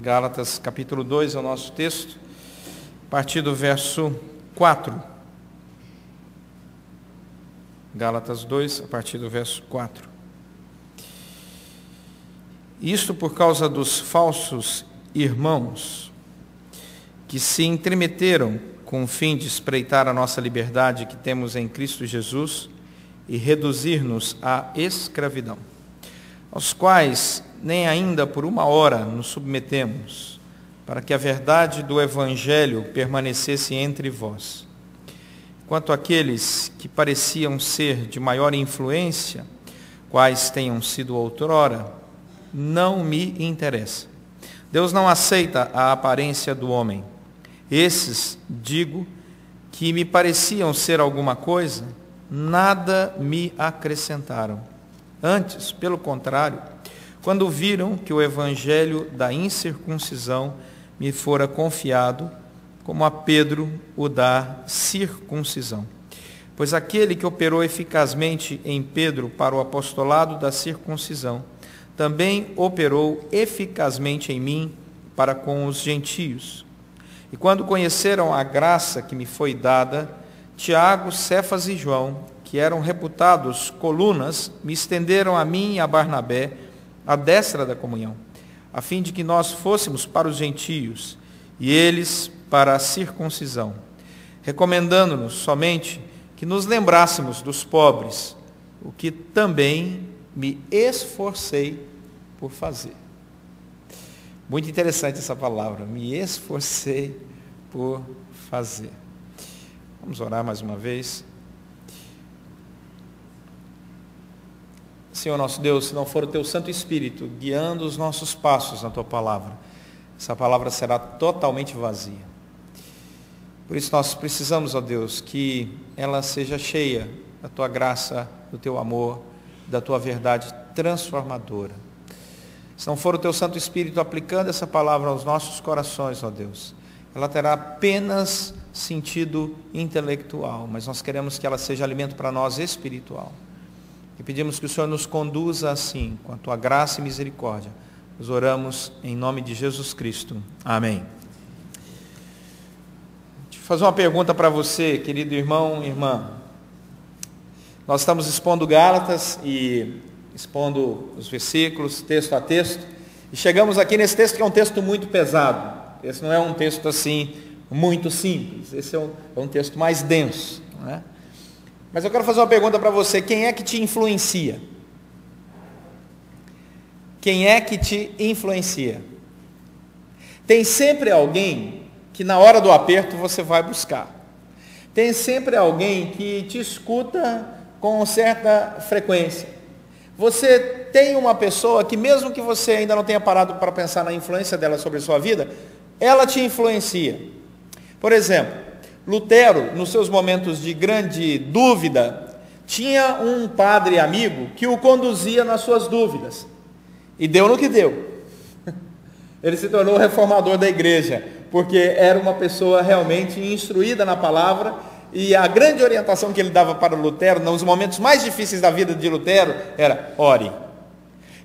Gálatas capítulo 2 é o nosso texto, a partir do verso 4. Gálatas 2, a partir do verso 4. Isto por causa dos falsos irmãos, que se entremeteram com o fim de espreitar a nossa liberdade que temos em Cristo Jesus e reduzir-nos à escravidão, aos quais nem ainda por uma hora nos submetemos, para que a verdade do Evangelho permanecesse entre vós. Quanto àqueles que pareciam ser de maior influência, quais tenham sido outrora, não me interessa. Deus não aceita a aparência do homem. Esses, digo, que me pareciam ser alguma coisa, nada me acrescentaram. Antes, pelo contrário, quando viram que o evangelho da incircuncisão me fora confiado, como a Pedro o da circuncisão. Pois aquele que operou eficazmente em Pedro para o apostolado da circuncisão, também operou eficazmente em mim para com os gentios. E quando conheceram a graça que me foi dada, Tiago, Cefas e João, que eram reputados colunas, me estenderam a mim e a Barnabé a destra da comunhão, a fim de que nós fôssemos para os gentios e eles para a circuncisão, recomendando-nos somente que nos lembrássemos dos pobres, o que também me esforcei por fazer. Muito interessante essa palavra, me esforcei por fazer. Vamos orar mais uma vez. Senhor nosso Deus, se não for o Teu Santo Espírito guiando os nossos passos na Tua palavra, essa palavra será totalmente vazia. Por isso nós precisamos, ó Deus, que ela seja cheia da Tua graça, do Teu amor, da Tua verdade transformadora. Se não for o Teu Santo Espírito aplicando essa palavra aos nossos corações, ó Deus, ela terá apenas sentido intelectual, mas nós queremos que ela seja alimento para nós espiritual. E pedimos que o Senhor nos conduza assim, com a Tua graça e misericórdia. Nós oramos em nome de Jesus Cristo. Amém. Deixa eu fazer uma pergunta para você, querido irmão e irmã. Nós estamos expondo Gálatas e expondo os versículos, texto a texto, e chegamos aqui nesse texto que é um texto muito pesado. Esse não é um texto assim, muito simples. Esse é um texto mais denso, não é? Mas eu quero fazer uma pergunta para você. Quem é que te influencia? Quem é que te influencia? Tem sempre alguém que na hora do aperto você vai buscar. Tem sempre alguém que te escuta com certa frequência. Você tem uma pessoa que mesmo que você ainda não tenha parado para pensar na influência dela sobre a sua vida, ela te influencia. Por exemplo, Lutero, nos seus momentos de grande dúvida, tinha um padre amigo que o conduzia nas suas dúvidas. E deu no que deu. Ele se tornou reformador da igreja, porque era uma pessoa realmente instruída na palavra, e a grande orientação que ele dava para Lutero, nos momentos mais difíceis da vida de Lutero, era: ore.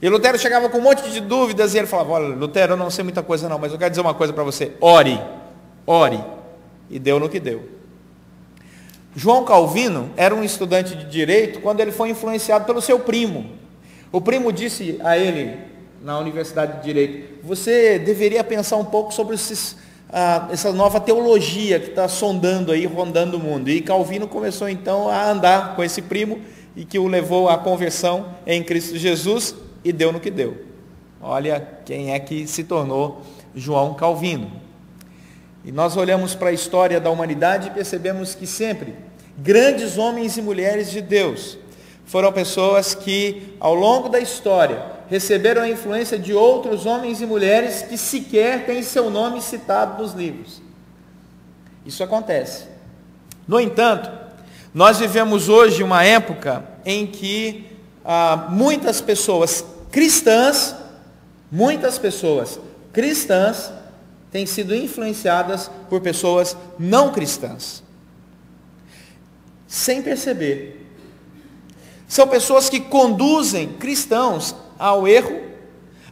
E Lutero chegava com um monte de dúvidas, e ele falava: olha, Lutero, eu não sei muita coisa não, mas eu quero dizer uma coisa para você: ore, ore. E deu no que deu. João Calvino era um estudante de direito quando ele foi influenciado pelo seu primo. O primo disse a ele, na Universidade de Direito: você deveria pensar um pouco sobre essa nova teologia que está sondando aí, rondando o mundo. E Calvino começou então a andar com esse primo, e que o levou à conversão em Cristo Jesus, e deu no que deu. Olha quem é que se tornou João Calvino. E nós olhamos para a história da humanidade e percebemos que sempre grandes homens e mulheres de Deus foram pessoas que, ao longo da história, receberam a influência de outros homens e mulheres que sequer têm seu nome citado nos livros. Isso acontece. No entanto, nós vivemos hoje uma época em que muitas pessoas cristãs têm sido influenciadas por pessoas não cristãs, sem perceber. São pessoas que conduzem cristãos ao erro,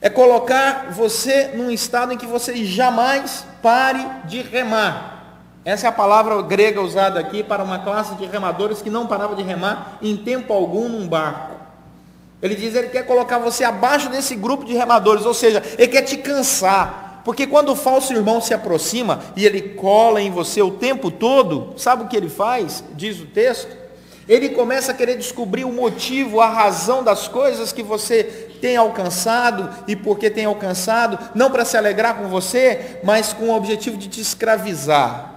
É colocar você num estado em que você jamais pare de remar. Essa é a palavra grega usada aqui para uma classe de remadores que não parava de remar em tempo algum num barco. Ele diz, ele quer colocar você abaixo desse grupo de remadores, ou seja, ele quer te cansar. Porque quando o falso irmão se aproxima e ele cola em você o tempo todo, sabe o que ele faz? Diz o texto. Ele começa a querer descobrir o motivo, a razão das coisas que você tem alcançado, e porque tem alcançado, não para se alegrar com você, mas com o objetivo de te escravizar.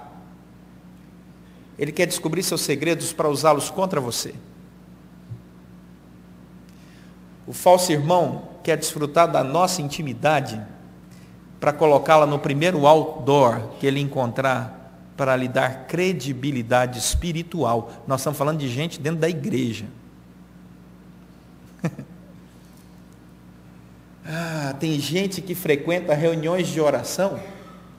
Ele quer descobrir seus segredos para usá-los contra você. O falso irmão quer desfrutar da nossa intimidade para colocá-la no primeiro outdoor que ele encontrar, para lhe dar credibilidade espiritual. Nós estamos falando de gente dentro da igreja. Tem gente que frequenta reuniões de oração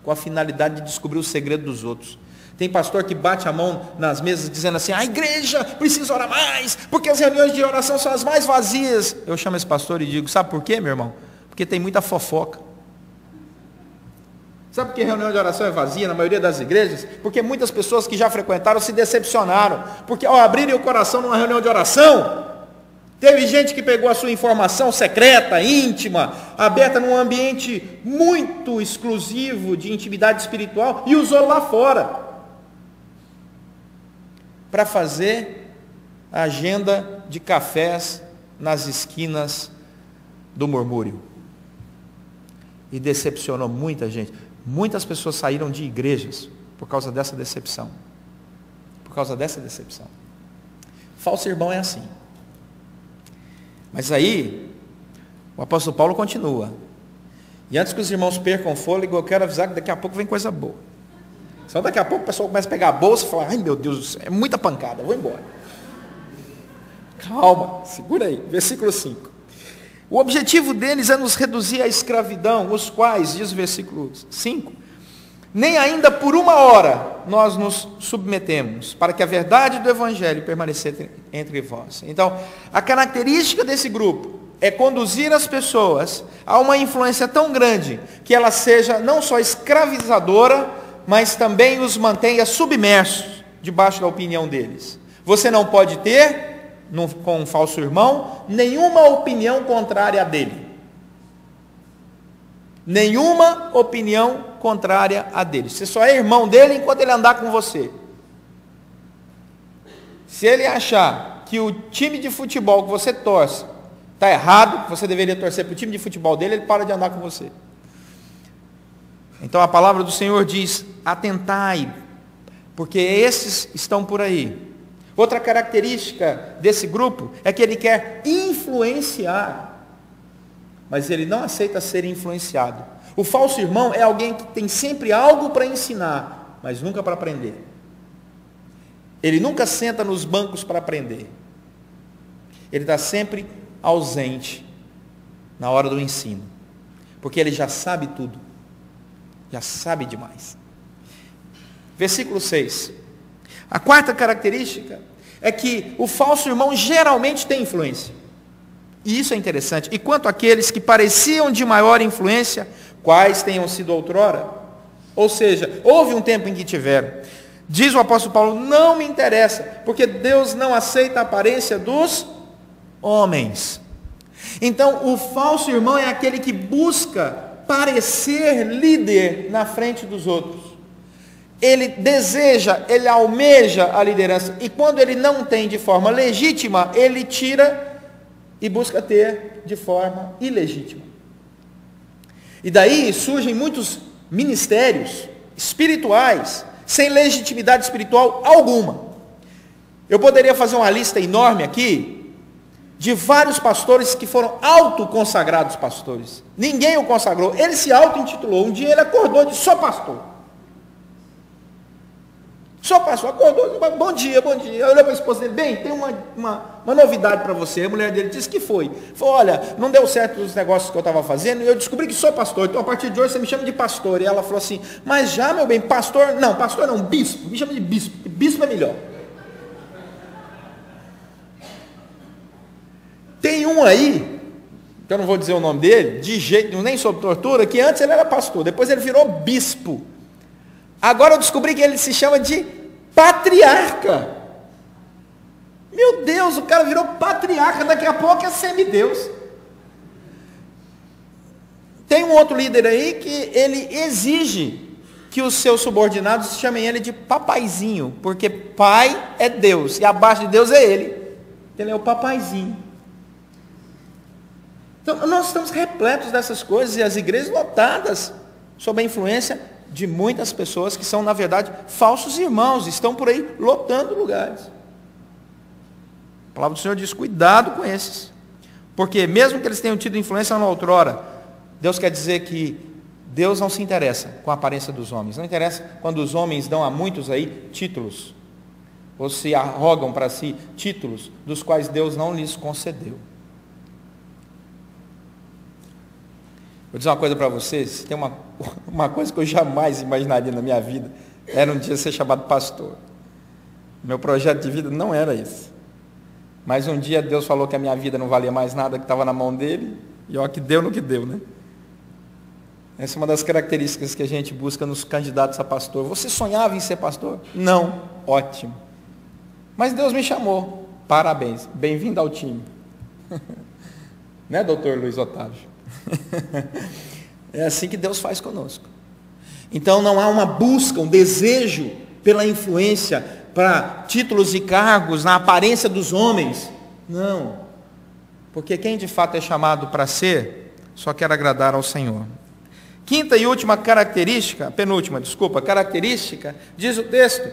com a finalidade de descobrir o segredo dos outros. Tem pastor que bate a mão nas mesas dizendo assim, a igreja precisa orar mais, porque as reuniões de oração são as mais vazias. Eu chamo esse pastor e digo, sabe por quê, meu irmão? Porque tem muita fofoca. Sabe por que a reunião de oração é vazia na maioria das igrejas? Porque muitas pessoas que já frequentaram se decepcionaram. Porque ao abrirem o coração numa reunião de oração, teve gente que pegou a sua informação secreta, íntima, aberta num ambiente muito exclusivo de intimidade espiritual e usou lá fora para fazer a agenda de cafés nas esquinas do murmúrio. E decepcionou muita gente. Muitas pessoas saíram de igrejas por causa dessa decepção. Por causa dessa decepção. Falso irmão é assim. Mas aí, o apóstolo Paulo continua. E antes que os irmãos percam fôlego, eu quero avisar que daqui a pouco vem coisa boa. Só daqui a pouco o pessoal começa a pegar a bolsa e falar, ai meu Deus do céu, é muita pancada, eu vou embora. Calma, segura aí. Versículo 5. O objetivo deles é nos reduzir à escravidão, os quais, diz o versículo 5, nem ainda por uma hora nós nos submetemos, para que a verdade do Evangelho permanecesse entre vós. Então, a característica desse grupo é conduzir as pessoas a uma influência tão grande, que ela seja não só escravizadora, mas também os mantenha submersos debaixo da opinião deles. Você não pode ter, com um falso irmão, nenhuma opinião contrária a dele. Nenhuma opinião contrária a dele. Você só é irmão dele enquanto ele andar com você. Se ele achar que o time de futebol que você torce está errado, que você deveria torcer para o time de futebol dele, ele para de andar com você. Então a palavra do Senhor diz, atentai, porque esses estão por aí. Outra característica desse grupo é que ele quer influenciar, mas ele não aceita ser influenciado. O falso irmão é alguém que tem sempre algo para ensinar, mas nunca para aprender. Ele nunca senta nos bancos para aprender. Ele está sempre ausente na hora do ensino, porque ele já sabe tudo, já sabe demais. Versículo 6. A quarta característica é que o falso irmão geralmente tem influência. E isso é interessante. E quanto àqueles que pareciam de maior influência, quais tenham sido outrora? Ou seja, houve um tempo em que tiveram. Diz o apóstolo Paulo, não me interessa, porque Deus não aceita a aparência dos homens. Então, o falso irmão é aquele que busca parecer líder na frente dos outros. Ele deseja, ele almeja a liderança, e quando ele não tem de forma legítima, ele tira e busca ter de forma ilegítima. E daí surgem muitos ministérios espirituais, sem legitimidade espiritual alguma. Eu poderia fazer uma lista enorme aqui, de vários pastores que foram autoconsagrados pastores. Ninguém o consagrou, ele se auto-intitulou. Um dia ele acordou e disse, sou pastor. Só passou, acordou, bom dia, bom dia. Eu olhei para a esposa dele, bem, tem uma novidade para você. A mulher dele disse que foi. Falou, olha, não deu certo os negócios que eu estava fazendo, e eu descobri que sou pastor, então a partir de hoje você me chama de pastor. E ela falou assim, mas já, meu bem, pastor não, bispo, me chama de bispo, bispo é melhor. Tem um aí, que eu não vou dizer o nome dele, de jeito nem sob tortura, que antes ele era pastor, depois ele virou bispo. Agora eu descobri que ele se chama de patriarca. Meu Deus, o cara virou patriarca, daqui a pouco é semideus. Tem um outro líder aí que ele exige que os seus subordinados chamem ele de papaizinho, porque pai é Deus, e abaixo de Deus é ele. Ele é o papaizinho. Então, nós estamos repletos dessas coisas, e as igrejas lotadas, sob a influência de muitas pessoas que são, na verdade, falsos irmãos, estão por aí lotando lugares. A palavra do Senhor diz, cuidado com esses, porque mesmo que eles tenham tido influência na outrora, Deus quer dizer que Deus não se interessa com a aparência dos homens. Não interessa quando os homens dão a muitos aí títulos, ou se arrogam para si títulos dos quais Deus não lhes concedeu. Vou dizer uma coisa para vocês, tem uma coisa que eu jamais imaginaria na minha vida, era um dia ser chamado pastor. Meu projeto de vida não era isso. Mas um dia Deus falou que a minha vida não valia mais nada, que estava na mão dele, e ó, que deu no que deu, né? Essa é uma das características que a gente busca nos candidatos a pastor. Você sonhava em ser pastor? Não. Ótimo. Mas Deus me chamou. Parabéns. Bem-vindo ao time. Né, doutor Luiz Otávio? É assim que Deus faz conosco. Então não há uma busca, um desejo pela influência, para títulos e cargos na aparência dos homens. Não. Porque quem de fato é chamado para ser, só quer agradar ao Senhor. Quinta e última característica, penúltima, desculpa, característica, diz o texto,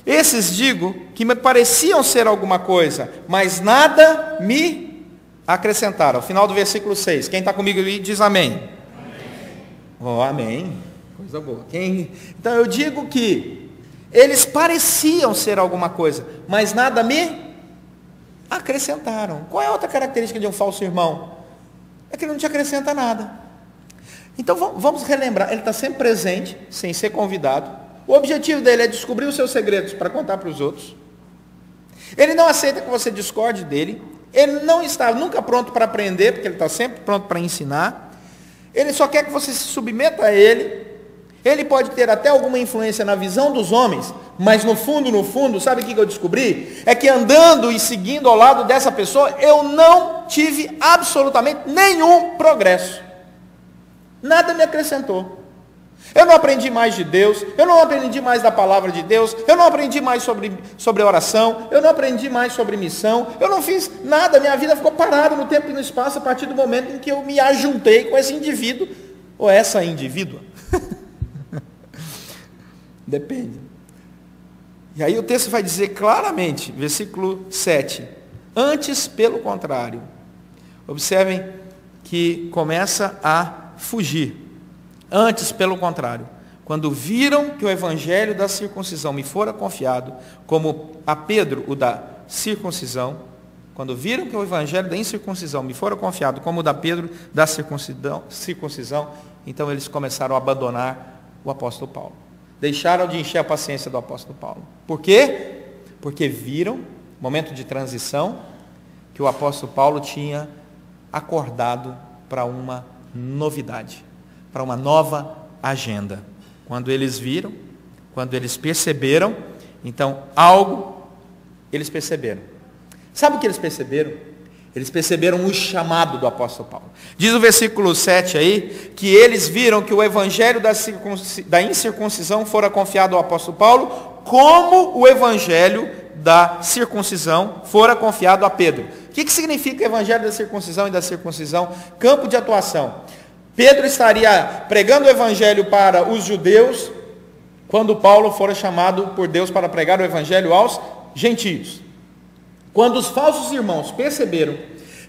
esses digo que me pareciam ser alguma coisa, mas nada me acrescentaram. Final do versículo 6. Quem está comigo ali diz amém. Amém. Oh, amém. Coisa boa. Então eu digo que eles pareciam ser alguma coisa, mas nada me acrescentaram. Qual é a outra característica de um falso irmão? É que ele não te acrescenta nada. Então vamos relembrar, ele está sempre presente, sem ser convidado. O objetivo dele é descobrir os seus segredos para contar para os outros. Ele não aceita que você discorde dele. Ele não está nunca pronto para aprender, porque ele está sempre pronto para ensinar. Ele só quer que você se submeta a ele. Ele pode ter até alguma influência na visão dos homens, mas no fundo, sabe o que eu descobri? É que andando e seguindo ao lado dessa pessoa, eu não tive absolutamente nenhum progresso. Nada me acrescentou. Eu não aprendi mais de Deus, eu não aprendi mais da palavra de Deus, eu não aprendi mais sobre oração, eu não aprendi mais sobre missão, eu não fiz nada, minha vida ficou parada no tempo e no espaço a partir do momento em que eu me ajuntei com esse indivíduo, ou essa indivídua. Depende. E aí o texto vai dizer claramente, versículo 7, antes pelo contrário. Observem que começa a fugir. Antes, pelo contrário, quando viram que o evangelho da circuncisão me fora confiado, como a Pedro o da circuncisão, quando viram que o evangelho da incircuncisão me fora confiado, como o da Pedro da circuncisão, então eles começaram a abandonar o apóstolo Paulo. Deixaram de encher a paciência do apóstolo Paulo. Por quê? Porque viram, momento de transição, que o apóstolo Paulo tinha acordado para uma novidade, para uma nova agenda. Quando eles viram, quando eles perceberam, então algo eles perceberam. Sabe o que eles perceberam? Eles perceberam o chamado do apóstolo Paulo. Diz o versículo 7 aí, que eles viram que o evangelho da incircuncisão fora confiado ao apóstolo Paulo, como o evangelho da circuncisão fora confiado a Pedro. O que significa o evangelho da circuncisão e da circuncisão? Campo de atuação. Pedro estaria pregando o evangelho para os judeus, quando Paulo fora chamado por Deus para pregar o evangelho aos gentios. Quando os falsos irmãos perceberam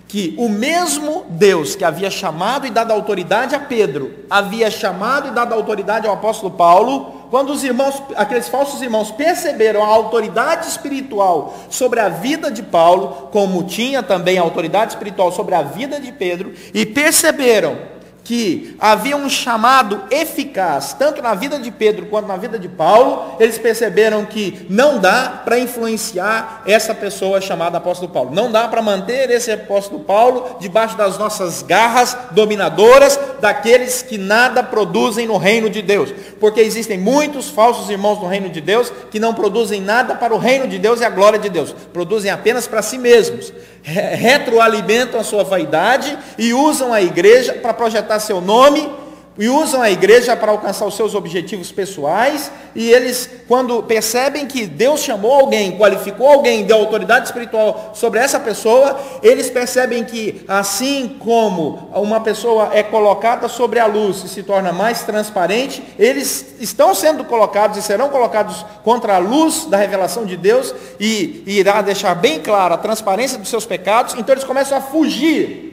que o mesmo Deus que havia chamado e dado autoridade a Pedro, havia chamado e dado autoridade ao apóstolo Paulo, quando os irmãos, aqueles falsos irmãos perceberam a autoridade espiritual sobre a vida de Paulo, como tinha também a autoridade espiritual sobre a vida de Pedro, e perceberam que havia um chamado eficaz, tanto na vida de Pedro quanto na vida de Paulo, eles perceberam que não dá para influenciar essa pessoa chamada apóstolo Paulo. Não dá para manter esse apóstolo Paulo debaixo das nossas garras dominadoras, daqueles que nada produzem no reino de Deus. Porque existem muitos falsos irmãos no reino de Deus que não produzem nada para o reino de Deus e a glória de Deus. Produzem apenas para si mesmos. Retroalimentam a sua vaidade e usam a igreja para projetar seu nome, e usam a igreja para alcançar os seus objetivos pessoais, e eles, quando percebem que Deus chamou alguém, qualificou alguém, deu autoridade espiritual sobre essa pessoa, eles percebem que, assim como uma pessoa é colocada sobre a luz e se torna mais transparente, eles estão sendo colocados e serão colocados contra a luz da revelação de Deus, e irá deixar bem clara a transparência dos seus pecados, então eles começam a fugir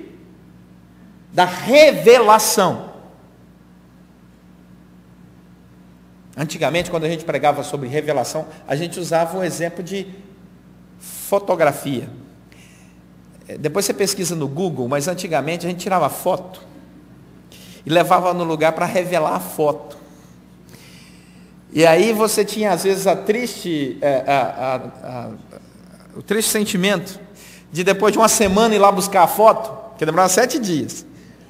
da revelação. Antigamente, quando a gente pregava sobre revelação, a gente usava o exemplo de fotografia. Depois você pesquisa no Google, mas antigamente a gente tirava foto e levava no lugar para revelar a foto. E aí você tinha, às vezes, o triste sentimento de, depois de uma semana, ir lá buscar a foto, que demorava 7 dias.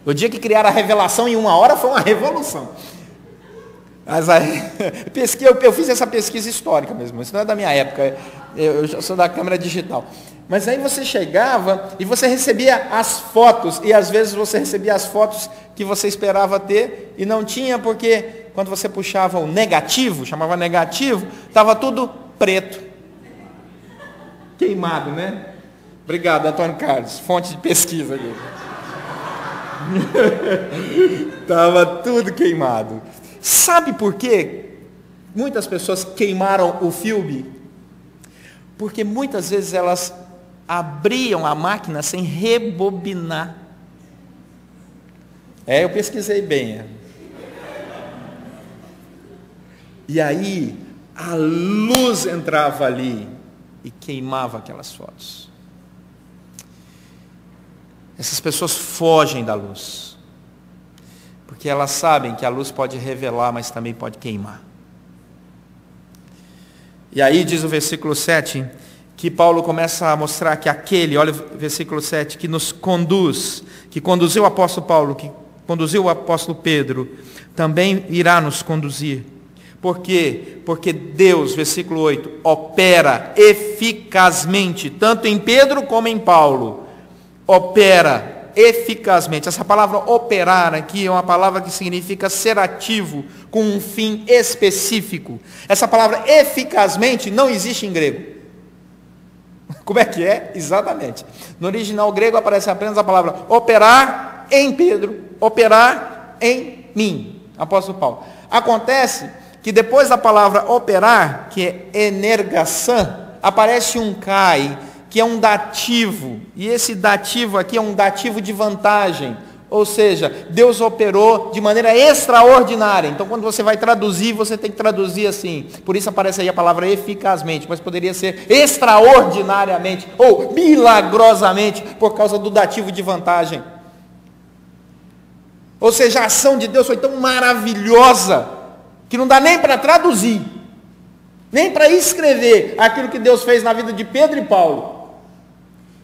O dia que criaram a revelação em 1 hora foi uma revolução. Mas aí, eu fiz essa pesquisa histórica mesmo, isso não é da minha época, eu já sou da câmera digital. Mas aí você chegava e você recebia as fotos, e às vezes você recebia as fotos que você esperava ter e não tinha, porque quando você puxava o negativo, chamava negativo, estava tudo preto. Queimado, né? Obrigado, Antônio Carlos, fonte de pesquisa aqui. Estava tudo queimado. Sabe por quê? Muitas pessoas queimaram o filme, porque muitas vezes elas abriam a máquina sem rebobinar. Eu pesquisei bem. E aí, a luz entrava ali e queimava aquelas fotos. Essas pessoas fogem da luz. Porque elas sabem que a luz pode revelar, mas também pode queimar. E aí diz o versículo 7, que Paulo começa a mostrar que aquele, olha o versículo 7, que nos conduz, que conduziu o apóstolo Paulo, que conduziu o apóstolo Pedro, também irá nos conduzir. Por quê? Porque Deus, versículo 8, opera eficazmente, tanto em Pedro como em Paulo. Opera eficazmente. Essa palavra operar aqui é uma palavra que significa ser ativo com um fim específico. Essa palavra eficazmente não existe em grego. Como é que é? Exatamente. No original grego aparece apenas a palavra operar em Pedro, operar em mim, apóstolo Paulo. Acontece que depois da palavra operar, que é energação, aparece um kai, que é um dativo, e esse dativo aqui é um dativo de vantagem, ou seja, Deus operou de maneira extraordinária. Então, quando você vai traduzir, você tem que traduzir assim, por isso aparece aí a palavra eficazmente, mas poderia ser extraordinariamente, ou milagrosamente, por causa do dativo de vantagem. Ou seja, a ação de Deus foi tão maravilhosa, que não dá nem para traduzir, nem para escrever aquilo que Deus fez na vida de Pedro e Paulo.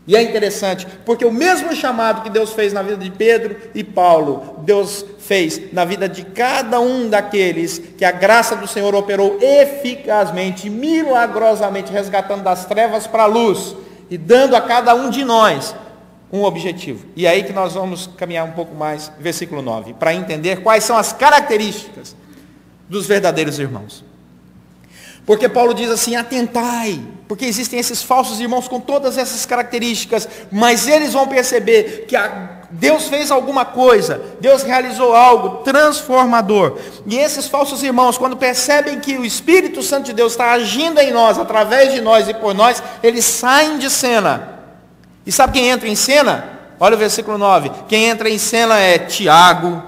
E é interessante, porque o mesmo chamado que Deus fez na vida de Pedro e Paulo, Deus fez na vida de cada um daqueles que a graça do Senhor operou eficazmente, milagrosamente, resgatando das trevas para a luz e dando a cada um de nós um objetivo. E é aí que nós vamos caminhar um pouco mais, versículo 9, para entender quais são as características dos verdadeiros irmãos. Porque Paulo diz assim, atentai, porque existem esses falsos irmãos com todas essas características, mas eles vão perceber que Deus fez alguma coisa, Deus realizou algo transformador. E esses falsos irmãos, quando percebem que o Espírito Santo de Deus está agindo em nós, através de nós e por nós, eles saem de cena. E sabe quem entra em cena? Olha o versículo 9. Quem entra em cena é Tiago,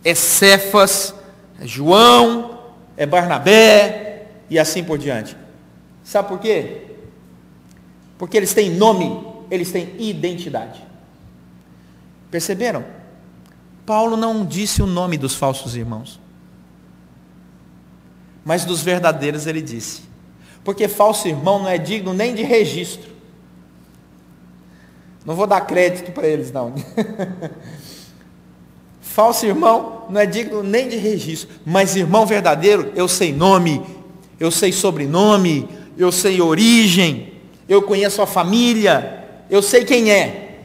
é Cefas, é João, é Barnabé, e assim por diante. Sabe por quê? Porque eles têm nome, eles têm identidade. Perceberam? Paulo não disse o nome dos falsos irmãos, mas dos verdadeiros ele disse. Porque falso irmão não é digno nem de registro. Não vou dar crédito para eles, não. Falso irmão não é digno nem de registro. Mas irmão verdadeiro, eu sei nome, eu sei sobrenome, eu sei origem, eu conheço a família, eu sei quem é.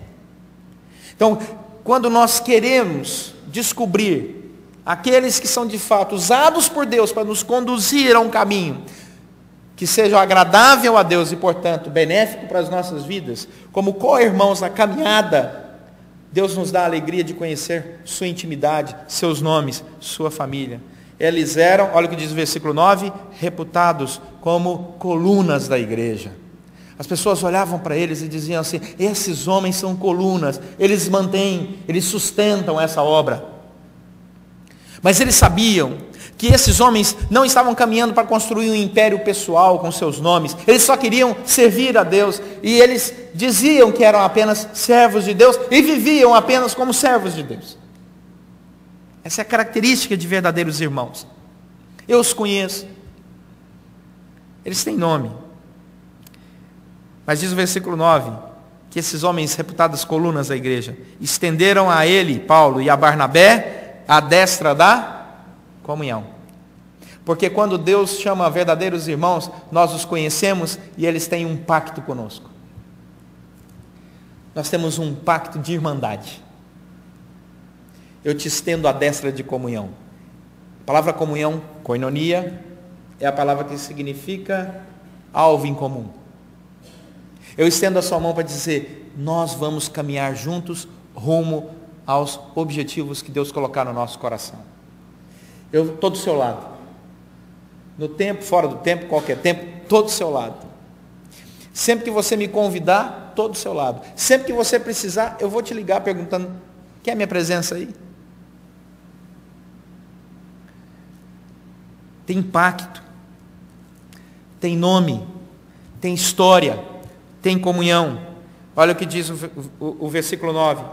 Então, quando nós queremos descobrir aqueles que são de fato usados por Deus para nos conduzir a um caminho que seja agradável a Deus e, portanto, benéfico para as nossas vidas, como co-irmãos na caminhada, Deus nos dá a alegria de conhecer sua intimidade, seus nomes, sua família. Eles eram, olha o que diz o versículo 9, reputados como colunas da igreja. As pessoas olhavam para eles e diziam assim: esses homens são colunas, eles mantêm, eles sustentam essa obra. Mas eles sabiam que esses homens não estavam caminhando para construir um império pessoal com seus nomes, eles só queriam servir a Deus, e eles diziam que eram apenas servos de Deus, e viviam apenas como servos de Deus. Essa é a característica de verdadeiros irmãos. Eu os conheço, eles têm nome, mas diz o versículo 9, que esses homens reputados colunas da igreja, estenderam a ele, Paulo, e a Barnabé, a destra da comunhão. Porque quando Deus chama verdadeiros irmãos, nós os conhecemos e eles têm um pacto conosco. Nós temos um pacto de irmandade. Eu te estendo a destra de comunhão. A palavra comunhão, koinonia, é a palavra que significa alvo em comum. Eu estendo a sua mão para dizer: nós vamos caminhar juntos rumo aos objetivos que Deus colocar no nosso coração. Eu estou do seu lado. No tempo, fora do tempo, qualquer tempo, estou do seu lado. Sempre que você me convidar, estou do seu lado. Sempre que você precisar, eu vou te ligar perguntando: quer minha presença aí? Tem impacto, tem nome, tem história, tem comunhão. Olha o que diz o versículo 9.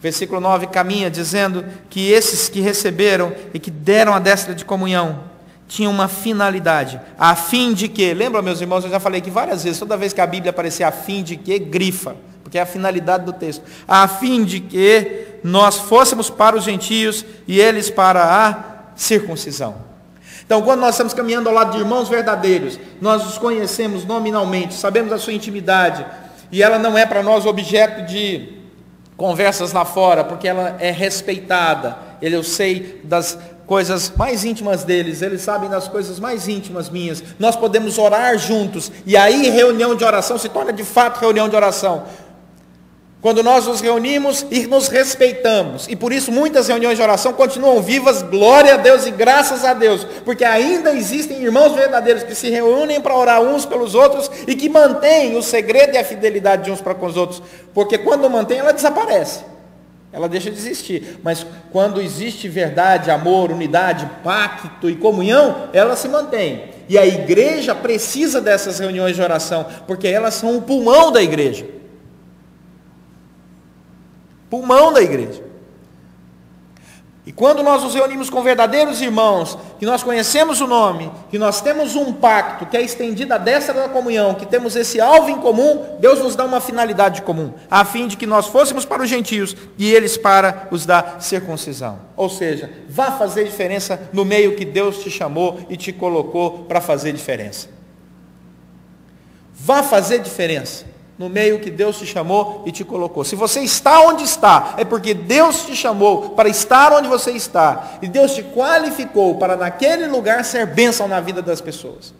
Versículo 9 caminha dizendo que esses que receberam e que deram a destra de comunhão tinham uma finalidade, a fim de que, lembra, meus irmãos, eu já falei que várias vezes, toda vez que a Bíblia aparecer a fim de que, grifa, porque é a finalidade do texto, a fim de que nós fôssemos para os gentios e eles para a circuncisão. Então, quando nós estamos caminhando ao lado de irmãos verdadeiros, nós os conhecemos nominalmente, sabemos a sua intimidade, e ela não é para nós objeto de conversas lá fora, porque ela é respeitada. Eu sei das coisas mais íntimas deles, eles sabem das coisas mais íntimas minhas. Nós podemos orar juntos, e aí reunião de oração se torna de fato reunião de oração. Quando nós nos reunimos e nos respeitamos, e por isso muitas reuniões de oração continuam vivas, glória a Deus e graças a Deus, porque ainda existem irmãos verdadeiros que se reúnem para orar uns pelos outros e que mantêm o segredo e a fidelidade de uns para com os outros, porque quando não mantém, ela desaparece, ela deixa de existir, mas quando existe verdade, amor, unidade, pacto e comunhão, ela se mantém, e a igreja precisa dessas reuniões de oração, porque elas são o pulmão da igreja. Pulmão da igreja. E quando nós nos reunimos com verdadeiros irmãos, que nós conhecemos o nome, que nós temos um pacto, que é estendido à destra da comunhão, que temos esse alvo em comum, Deus nos dá uma finalidade comum, a fim de que nós fôssemos para os gentios e eles para os da circuncisão. Ou seja, vá fazer diferença no meio que Deus te chamou e te colocou para fazer diferença. Vá fazer diferença no meio que Deus te chamou e te colocou. Se você está onde está, é porque Deus te chamou para estar onde você está. E Deus te qualificou para naquele lugar ser bênção na vida das pessoas.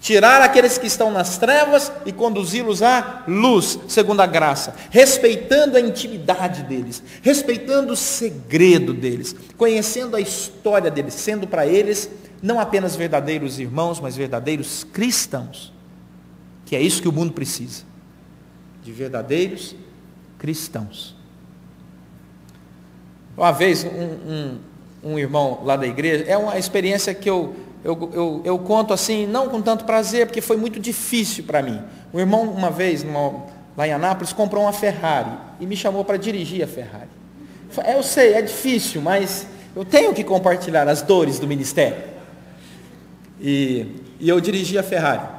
Tirar aqueles que estão nas trevas e conduzi-los à luz, segundo a graça. Respeitando a intimidade deles. Respeitando o segredo deles. Conhecendo a história deles. Sendo para eles não apenas verdadeiros irmãos, mas verdadeiros cristãos. Que é isso que o mundo precisa. De verdadeiros cristãos. Uma vez, um irmão lá da igreja, é uma experiência que eu conto assim, não com tanto prazer, porque foi muito difícil para mim. Um irmão, uma vez, lá em Anápolis, comprou uma Ferrari, e me chamou para dirigir a Ferrari. Eu sei, é difícil, mas eu tenho que compartilhar as dores do ministério. E eu dirigi a Ferrari.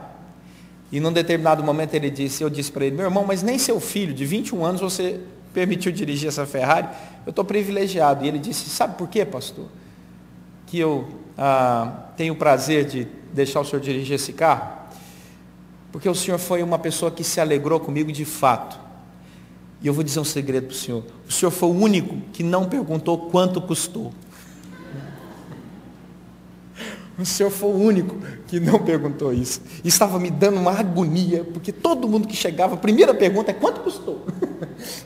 E num determinado momento eu disse para ele, meu irmão, mas nem seu filho de 21 anos você permitiu dirigir essa Ferrari, eu estou privilegiado. E ele disse, sabe por quê, pastor? Que eu tenho o prazer de deixar o senhor dirigir esse carro? Porque o senhor foi uma pessoa que se alegrou comigo de fato. E eu vou dizer um segredo para o senhor foi o único que não perguntou quanto custou. O senhor foi o único que não perguntou isso. E estava me dando uma agonia, porque todo mundo que chegava, a primeira pergunta é quanto custou?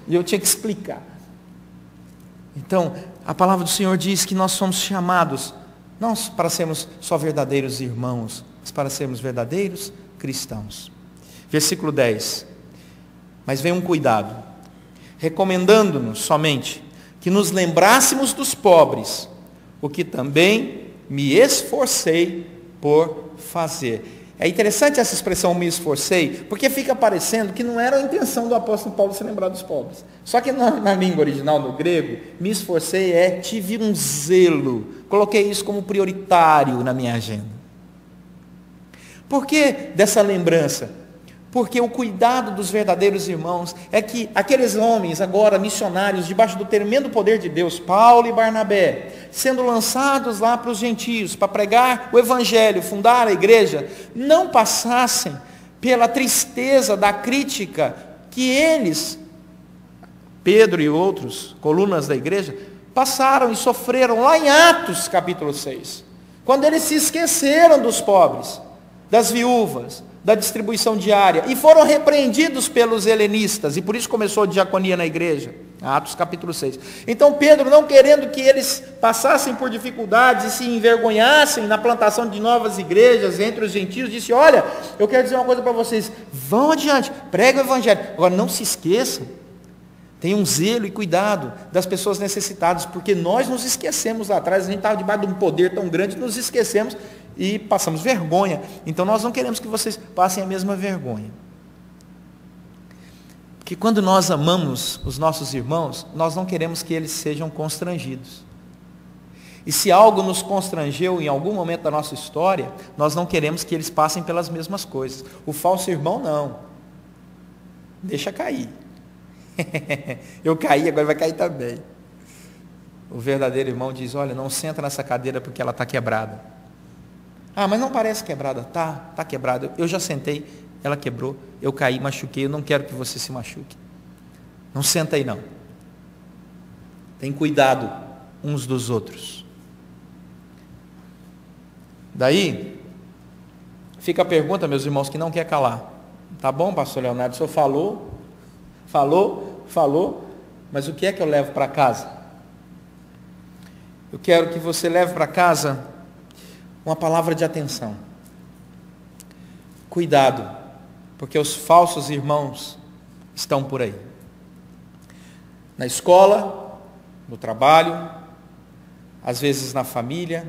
E eu tinha que explicar. Então, a palavra do Senhor diz que nós somos chamados, não para sermos só verdadeiros irmãos, mas para sermos verdadeiros cristãos. Versículo 10. Mas vem um cuidado, recomendando-nos somente que nos lembrássemos dos pobres, o que também me esforcei por fazer. É interessante essa expressão me esforcei, porque fica parecendo que não era a intenção do apóstolo Paulo se lembrar dos pobres. Só que na língua original, no grego, me esforcei tive um zelo, coloquei isso como prioritário na minha agenda. Por que dessa lembrança? Porque o cuidado dos verdadeiros irmãos é que aqueles homens agora missionários, debaixo do tremendo poder de Deus, Paulo e Barnabé, sendo lançados lá para os gentios, para pregar o evangelho, fundar a igreja, não passassem pela tristeza da crítica que eles, Pedro e outros, colunas da igreja, passaram e sofreram lá em Atos capítulo 6, quando eles se esqueceram dos pobres, das viúvas, da distribuição diária, e foram repreendidos pelos helenistas, e por isso começou a diaconia na igreja, Atos capítulo 6. Então Pedro, não querendo que eles passassem por dificuldades e se envergonhassem na plantação de novas igrejas entre os gentios, disse, olha, eu quero dizer uma coisa para vocês, vão adiante, preguem o evangelho, agora não se esqueçam, tenham zelo e cuidado das pessoas necessitadas, porque nós nos esquecemos lá atrás, a gente estava debaixo de um poder tão grande, nos esquecemos, e passamos vergonha. Então nós não queremos que vocês passem a mesma vergonha. Porque quando nós amamos os nossos irmãos, nós não queremos que eles sejam constrangidos. E se algo nos constrangeu em algum momento da nossa história, nós não queremos que eles passem pelas mesmas coisas. O falso irmão não. Deixa cair. Eu caí, agora vai cair também. O verdadeiro irmão diz, olha, não senta nessa cadeira porque ela está quebrada. Ah, mas não parece quebrada. Tá quebrada. Eu já sentei, ela quebrou, eu caí, machuquei, eu não quero que você se machuque. Não senta aí não. Tem cuidado uns dos outros. Daí, fica a pergunta, meus irmãos, que não quer calar. Tá bom, pastor Leonardo, o senhor falou, mas o que é que eu levo para casa? Eu quero que você leve para casa uma palavra de atenção. Cuidado, porque os falsos irmãos estão por aí. Na escola, no trabalho, às vezes na família,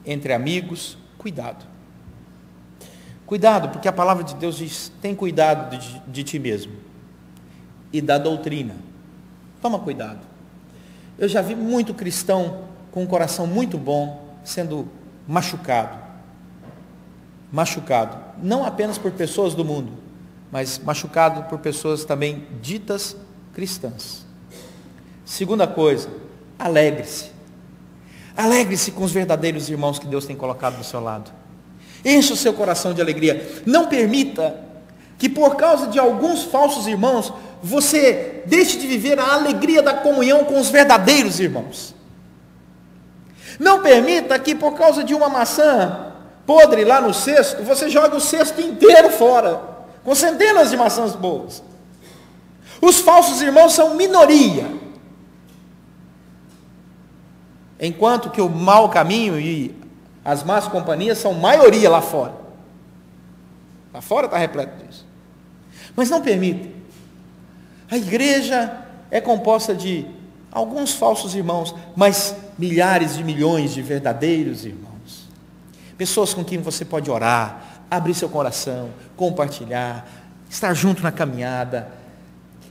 entre amigos, cuidado. Cuidado, porque a palavra de Deus diz, tem cuidado de ti mesmo. E da doutrina. Toma cuidado. Eu já vi muito cristão com um coração muito bom, sendo machucado, não apenas por pessoas do mundo, mas machucado por pessoas também ditas cristãs. Segunda coisa, alegre-se com os verdadeiros irmãos que Deus tem colocado do seu lado, enche o seu coração de alegria, não permita que por causa de alguns falsos irmãos, você deixe de viver a alegria da comunhão com os verdadeiros irmãos. Não permita que por causa de uma maçã podre lá no cesto, você jogue o cesto inteiro fora, com centenas de maçãs boas. Os falsos irmãos são minoria. Enquanto que o mau caminho e as más companhias são maioria lá fora. Lá fora está repleto disso. Mas não permita. A igreja é composta de alguns falsos irmãos, mas milhares de milhões de verdadeiros irmãos. Pessoas com quem você pode orar, abrir seu coração, compartilhar, estar junto na caminhada.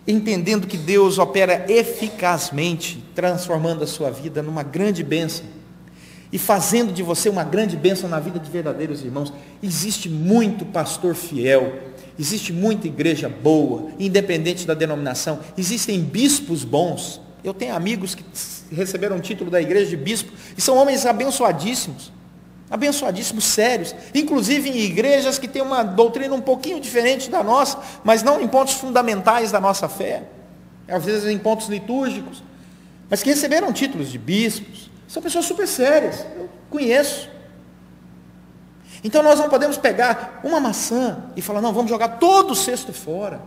entendendo que Deus opera eficazmente, transformando a sua vida numa grande bênção e fazendo de você uma grande bênção na vida de verdadeiros irmãos. Existe muito pastor fiel, existe muita igreja boa, independente da denominação, existem bispos bons. Eu tenho amigos que receberam o título da igreja de bispo e são homens abençoadíssimos, sérios, inclusive em igrejas que têm uma doutrina um pouquinho diferente da nossa, mas não em pontos fundamentais da nossa fé, às vezes em pontos litúrgicos, mas que receberam títulos de bispos. São pessoas super sérias, eu conheço. Então nós não podemos pegar uma maçã e falar, não, vamos jogar todo o cesto fora,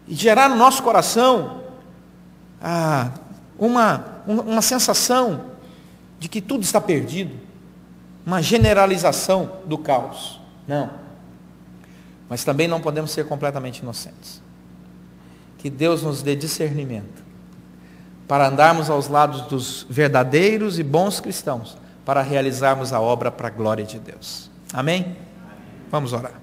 e gerar no nosso coração uma sensação de que tudo está perdido, uma generalização do caos. Não. Mas também não podemos ser completamente inocentes. Que Deus nos dê discernimento para andarmos aos lados dos verdadeiros e bons cristãos, para realizarmos a obra para a glória de Deus. Amém? Vamos orar.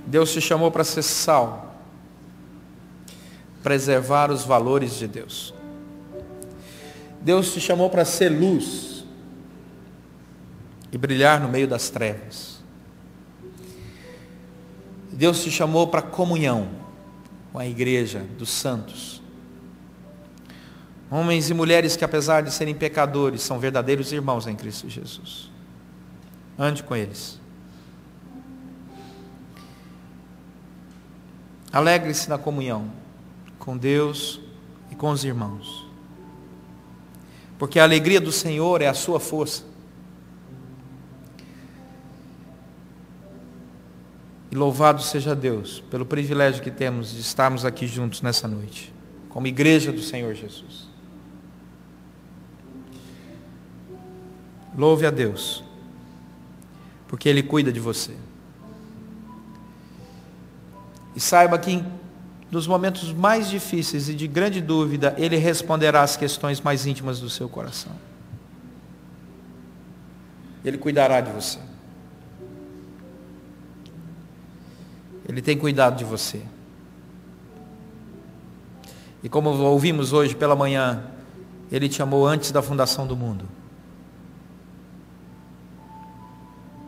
Deus te chamou para ser sal, preservar os valores de Deus. Deus te chamou para ser luz e brilhar no meio das trevas. Deus te chamou para comunhão com a igreja dos santos. Homens e mulheres que, apesar de serem pecadores, são verdadeiros irmãos em Cristo Jesus. Ande com eles. Alegre-se na comunhão com Deus e com os irmãos, porque a alegria do Senhor é a sua força. E louvado seja Deus pelo privilégio que temos de estarmos aqui juntos nessa noite, como igreja do Senhor Jesus. Louve a Deus, porque Ele cuida de você. E saiba que nos momentos mais difíceis e de grande dúvida, Ele responderá às questões mais íntimas do seu coração. Ele cuidará de você. Ele tem cuidado de você. E como ouvimos hoje pela manhã, Ele te amou antes da fundação do mundo.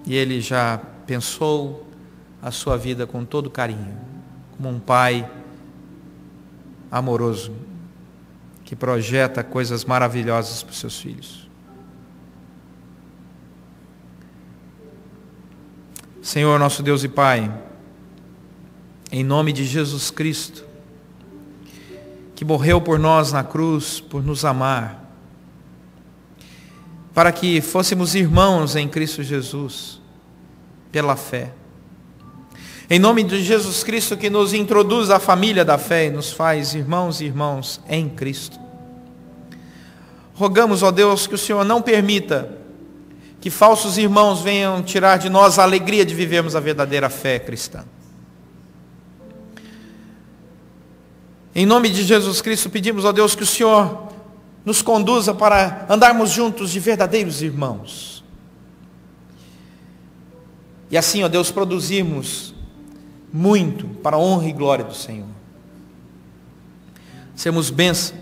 E Ele já pensou a sua vida com todo carinho, como um pai amoroso, que projeta coisas maravilhosas para os seus filhos. Senhor, nosso Deus e Pai, em nome de Jesus Cristo, que morreu por nós na cruz, por nos amar, para que fôssemos irmãos em Cristo Jesus, pela fé. Em nome de Jesus Cristo, que nos introduz à família da fé e nos faz irmãos e irmãos em Cristo. Rogamos, ó Deus, que o Senhor não permita que falsos irmãos venham tirar de nós a alegria de vivermos a verdadeira fé cristã. Em nome de Jesus Cristo, pedimos, ó Deus, que o Senhor nos conduza para andarmos juntos de verdadeiros irmãos. E assim, ó Deus, produzirmos muito para a honra e glória do Senhor. Sermos bênção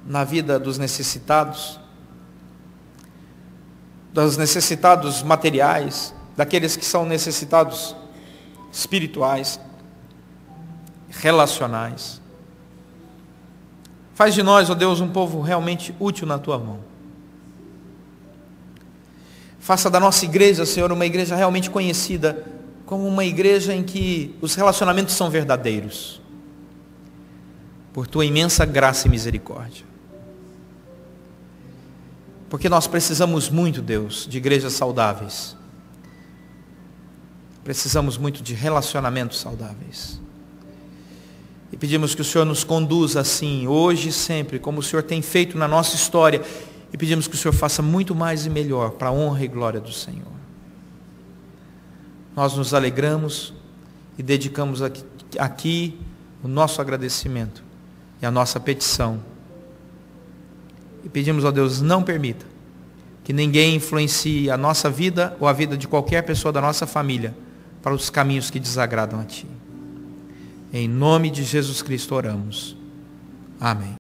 na vida dos necessitados materiais, daqueles que são necessitados espirituais, relacionais. Faz de nós, ó Deus, um povo realmente útil na Tua mão. Faça da nossa igreja, Senhor, uma igreja realmente conhecida como uma igreja em que os relacionamentos são verdadeiros, por Tua imensa graça e misericórdia. Porque nós precisamos muito, Deus, de igrejas saudáveis. Precisamos muito de relacionamentos saudáveis. E pedimos que o Senhor nos conduza assim, hoje e sempre, como o Senhor tem feito na nossa história. E pedimos que o Senhor faça muito mais e melhor para a honra e glória do Senhor. Nós nos alegramos e dedicamos aqui o nosso agradecimento e a nossa petição. E pedimos, ó Deus, não permita que ninguém influencie a nossa vida ou a vida de qualquer pessoa da nossa família para os caminhos que desagradam a Ti. Em nome de Jesus Cristo oramos. Amém.